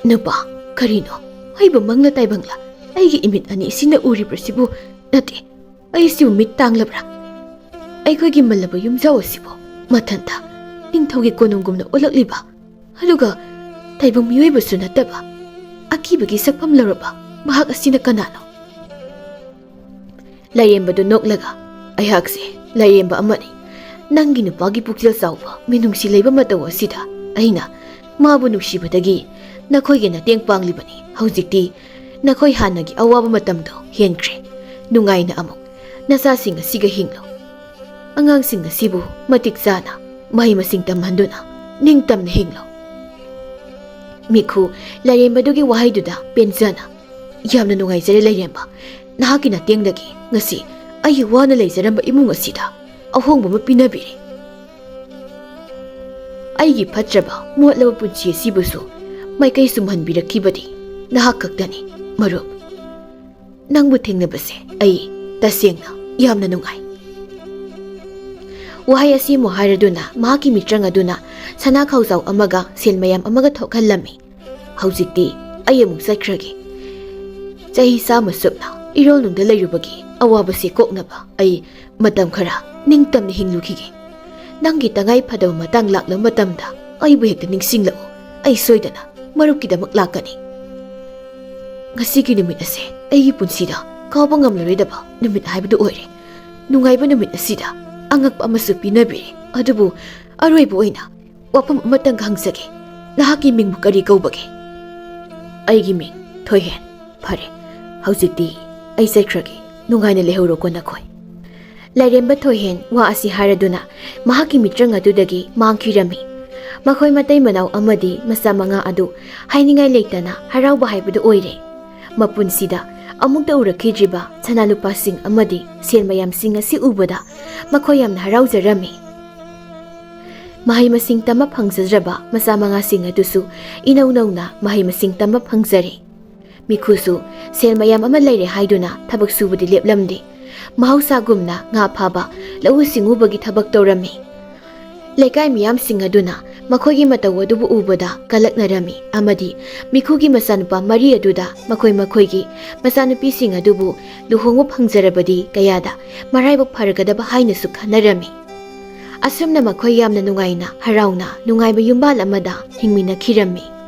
"ꯅꯨꯄꯥ, ꯀꯔꯤꯅꯣ? ꯑꯩꯕꯨ ꯃꯪꯂ ꯇꯥꯏꯕꯪꯂ ꯑꯩꯒꯤ ꯏꯃꯤꯠ ꯑꯅꯤꯁꯤꯅ ꯎꯔꯤꯕꯁꯤꯕꯨ? ꯅꯠꯇꯦ, ꯑꯩꯁꯤꯕꯨ ꯃꯤꯠ ꯇꯥꯡꯂꯕ꯭ꯔꯥ? ꯑꯩꯈꯣꯏꯒꯤ ꯃꯜꯂꯕ ꯌꯨꯝꯖꯥꯎ ꯑꯁꯤꯕꯨ ꯃꯊꯟꯇ ꯅꯤꯡꯊꯧꯒꯤ ꯀꯣꯅꯨꯡꯒꯨꯝꯅ ꯑꯣꯜꯂꯛꯂꯤꯕ, ꯑꯗꯨꯒ ꯇꯥꯏꯕꯪ ꯃꯤꯑꯣꯏꯕꯁꯨ ꯅꯠꯇꯕ ꯑꯀꯤꯕꯒꯤ ꯁꯛꯐꯝ ꯂꯧꯔꯕ ꯃꯍꯥꯛ ꯑꯁꯤꯅ ꯀꯅꯥꯅꯣ?" ꯂꯥꯏꯔꯦꯝꯕꯗꯨ ꯅꯣꯛꯂꯒ, "ꯑꯩꯍꯥꯛꯁꯦ ꯂꯥꯏꯔꯦꯝꯕ ꯑꯃꯅꯤ꯫ ꯅꯪꯒꯤ ꯅꯨꯄꯥꯒꯤ ꯄꯨꯛꯆꯦꯜ ꯆꯥꯎꯕ ꯃꯤꯅꯨꯡꯁꯤ ꯂꯩꯕ ꯃꯇꯧ ꯑꯁꯤꯗ ꯑꯩꯅ ꯃꯥꯕꯨ ꯅꯨꯡꯁꯤꯕꯗꯒꯤ ꯅꯈꯣꯏꯒꯤ ꯃꯇꯦꯡ ꯄꯥꯡꯂꯤꯕꯅꯤ꯫ ꯍꯧꯖꯤꯛꯇꯤ ꯅꯈꯣꯏ ꯍꯥꯟꯅꯒꯤ ꯑꯋꯥꯕ ꯃꯇꯝꯗꯣ ꯍꯦꯟꯈ꯭ꯔꯦ꯫ ꯅꯨꯡꯉꯥꯏꯅ ꯑꯃꯨꯛ ꯅꯆꯥꯁꯤꯡ ꯑꯁꯤꯒ ꯍꯤꯡꯂꯨ꯫ ꯑꯉꯥꯡꯁꯤꯡ ꯑꯁꯤꯕꯨ ꯃꯇꯤꯛ ꯆꯥꯅ ꯃꯍꯩ ꯃꯁꯤꯡ ꯇꯝꯍꯟꯗꯨꯅ ꯅꯤꯡꯇꯝꯅ ꯍꯤꯡꯂꯨ." ꯃꯤꯈꯨ ꯂꯥꯏꯔꯦꯝꯕꯗꯨꯒꯤ ꯋꯥꯍꯩꯗꯨꯗ ꯄꯦꯟꯖꯅ, "ꯌꯥꯝꯅ ꯅꯨꯡꯉꯥꯏꯖꯔꯦ ꯂꯥꯏꯔꯦꯝꯕ꯫ ꯅꯍꯥꯛꯀꯤ ꯅꯇꯦꯡꯗꯒꯤ ꯉꯁꯤ ꯑꯩꯒꯤ ꯋꯥꯅ ꯂꯩꯖꯔꯝꯕ ꯏꯃꯨꯡ ꯑꯁꯤꯗ ꯑꯍꯣꯡꯕ ꯑꯃ ꯄꯤꯅꯕꯤꯔꯦ꯫ ꯑꯩꯒꯤ ꯐꯠꯇ꯭ꯔꯕ ꯃꯣꯠꯂꯕ ꯄꯨꯟꯁꯤ ꯑꯁꯤꯕꯨꯁꯨ ꯃꯥꯏꯀꯩ ꯆꯨꯝꯍꯟꯕꯤꯔꯛꯈꯤꯕꯗꯤ ꯅꯍꯥꯛ ꯈꯛꯇꯅꯤ꯫ ꯃꯔꯨꯞ, ꯅꯪꯕꯨ ꯊꯦꯡꯅꯕꯁꯦ ꯑꯩ ꯇꯁꯦꯡꯅ ꯌꯥꯝꯅ ꯅꯨꯡꯉꯥꯏ." ꯋꯥꯍꯩ ꯑꯁꯤ ꯑꯃꯨꯛ ꯍꯥꯏꯔꯗꯨꯅ ꯃꯍꯥꯛꯀꯤ ꯃꯤꯇ꯭ꯔꯪ ꯑꯗꯨꯅ ꯁꯅꯥ ꯈꯥꯎꯖꯥꯎ ꯑꯃꯒ ꯁꯦꯜ ꯃꯌꯥꯝ ꯑꯃꯒ ꯊꯣꯛꯍꯜꯂꯝꯃꯤ꯫ "ꯍꯧꯖꯤꯛꯇꯤ ꯑꯩ ꯑꯃꯨꯛ ꯆꯠꯈ꯭ꯔꯒꯦ꯫ ꯆꯍꯤ 100 ꯆꯨꯞꯅ ꯏꯔꯣꯜꯅꯨꯡꯗ ꯂꯩꯔꯨꯕꯒꯤ ꯑꯋꯥꯕꯁꯦ ꯀꯣꯛꯅꯕ ꯑꯩ ꯃꯇꯝ ꯈꯔ ꯅꯤꯡꯇꯝꯅ ꯍꯤꯡꯂꯨꯈꯤꯒꯦ꯫ ꯅꯪꯒꯤ ꯇꯉꯥꯏ ꯐꯗꯕ ꯃꯇꯥꯡ ꯂꯥꯛꯂꯕ ꯃꯇꯝꯗ ꯑꯩꯕꯨ ꯍꯦꯛꯇ ꯅꯤꯡꯁꯤꯡꯂꯛꯎ꯫ ꯑꯩ ꯁꯣꯏꯗꯅ ꯃꯔꯨꯞꯀꯤꯗꯃꯛ ꯂꯥꯛꯀꯅꯤ꯫ ꯉꯁꯤꯒꯤ ꯅꯨꯃꯤꯠ ꯑꯁꯦ ꯑꯩꯒꯤ ꯄꯨꯟꯁꯤꯗ ꯀꯥꯎꯕ ꯉꯝꯂꯔꯣꯏꯗꯕ ꯅꯨꯃꯤꯠ ꯍꯥꯏꯕꯗꯨ ꯑꯣꯏꯔꯦ꯫ ꯅꯨꯡꯉꯥꯏꯕ ꯅꯨꯃꯤꯠ ꯑꯁꯤꯗ ꯑꯉꯛꯄ ꯑꯃꯁꯨ ꯄꯤꯅꯕꯤꯔꯦ꯫ ꯑꯗꯨꯕꯨ ꯑꯔꯣꯏꯕ ꯑꯣꯏꯅ ꯋꯥꯐꯝ ꯑꯃꯇꯪ ꯍꯪꯖꯒꯦ꯫ ꯅꯍꯥꯛꯀꯤ ꯃꯤꯡꯕꯨ ꯀꯔꯤ ꯀꯧꯕꯒꯦ?" "ꯑꯩꯒꯤ ꯃꯤꯡ ꯊꯣꯏꯍꯦꯟ." "ꯐꯔꯦ, ꯍꯧꯖꯤꯛꯇꯤ ꯑꯩ ꯆꯠꯈ꯭ꯔꯒꯦ꯫ ꯅꯨꯡꯉꯥꯏꯅ ꯂꯩꯍꯧꯔꯣꯀꯣ ꯅꯈꯣꯏ." ꯂꯥꯏꯔꯦꯝꯕ ꯊꯣꯏꯍꯦꯟ ꯋꯥ ꯑꯁꯤ ꯍꯥꯏꯔꯗꯨꯅ ꯃꯍꯥꯛꯀꯤ ꯃꯤꯇ꯭ꯔꯪ ꯑꯗꯨꯗꯒꯤ ꯃꯥꯡꯈꯤꯔꯝꯃꯤ꯫ ꯃꯈꯣꯏ ꯃꯇꯩ ꯃꯅꯥꯎ ꯑꯃꯗꯤ ꯃꯆꯥ ꯃꯉꯥ ꯑꯗꯨ ꯍꯥꯏꯅꯤꯡꯉꯥꯏ ꯂꯩꯇꯅ ꯍꯔꯥꯎꯕ ꯍꯥꯏꯕꯗꯨ ꯑꯣꯏꯔꯦ꯫ ꯃꯄꯨꯟꯁꯤꯗ ꯑꯃꯨꯛꯇ ꯎꯔꯛꯈꯤꯗ꯭ꯔꯤꯕ ꯁꯅꯥ ꯂꯨꯄꯥꯁꯤꯡ ꯑꯃꯗꯤ ꯁꯦꯜ ꯃꯌꯥꯝꯁꯤꯡ ꯑꯁꯤ ꯎꯕꯗ ꯃꯈꯣꯏ ꯌꯥꯝꯅ ꯍꯔꯥꯎꯖꯔꯝꯃꯤ꯫ ꯃꯍꯩ ꯃꯁꯤꯡ ꯇꯝꯕ ꯐꯪꯖꯗ꯭ꯔꯕ ꯃꯆꯥ ꯃꯉꯥꯁꯤꯡ ꯑꯗꯨꯁꯨ ꯏꯅꯧ ꯅꯧꯅ ꯃꯍꯩ ꯃꯁꯤꯡ ꯇꯝꯕ ꯐꯪꯖꯔꯦ꯫ ꯃꯤꯈꯨꯁꯨ ꯁꯦꯜ ꯃꯌꯥꯝ ꯑꯃ ꯂꯩꯔꯦ ꯍꯥꯏꯗꯨꯅ ꯊꯕꯛ ꯁꯨꯕꯗꯤ ꯂꯦꯞꯂꯝꯗꯦ꯫ ꯃꯍꯧꯁꯥꯒꯨꯝꯅ ꯉꯥ ꯐꯥꯕ, ꯂꯧꯎ ꯁꯤꯡꯎꯕꯒꯤ ꯊꯕꯛ ꯇꯧꯔꯝꯃꯤ꯫ ꯂꯩꯀꯥꯏ ꯃꯤꯌꯥꯝꯁꯤꯡ ꯑꯗꯨꯅ ꯃꯈꯣꯏꯒꯤ ꯃꯇꯧ ꯑꯗꯨꯕꯨ ꯎꯕꯗ ꯀꯂꯛꯅꯔꯝꯃꯤ ꯑꯃꯗꯤ ꯃꯤꯈꯨꯒꯤ ꯃꯆꯥꯅꯨꯄꯥ 4 ꯑꯗꯨꯗ ꯃꯈꯣꯏꯒꯤ ꯃꯆꯥꯅꯨꯄꯤꯁꯤꯡ ꯑꯗꯨꯕꯨ ꯂꯨꯍꯣꯡꯕ ꯐꯪꯖꯔꯕꯗꯤ ꯀꯌꯥꯗ ꯃꯔꯥꯏꯕꯛ ꯐꯔꯒꯗꯕ ꯍꯥꯏꯅꯁꯨ ꯈꯟꯅꯔꯝꯃꯤ꯫ ꯑꯁꯨꯝꯅ ꯃꯈꯣꯏ ꯌꯥꯝꯅ ꯅꯨꯡꯉꯥꯏꯅ ꯍꯔꯥꯎꯅ ꯅꯨꯡꯉꯥꯏꯕ ꯌꯨꯝꯕꯥꯜ ꯑꯃꯗ ꯍꯤꯡꯃꯤꯟꯅꯈꯤꯔꯝꯃꯤ꯫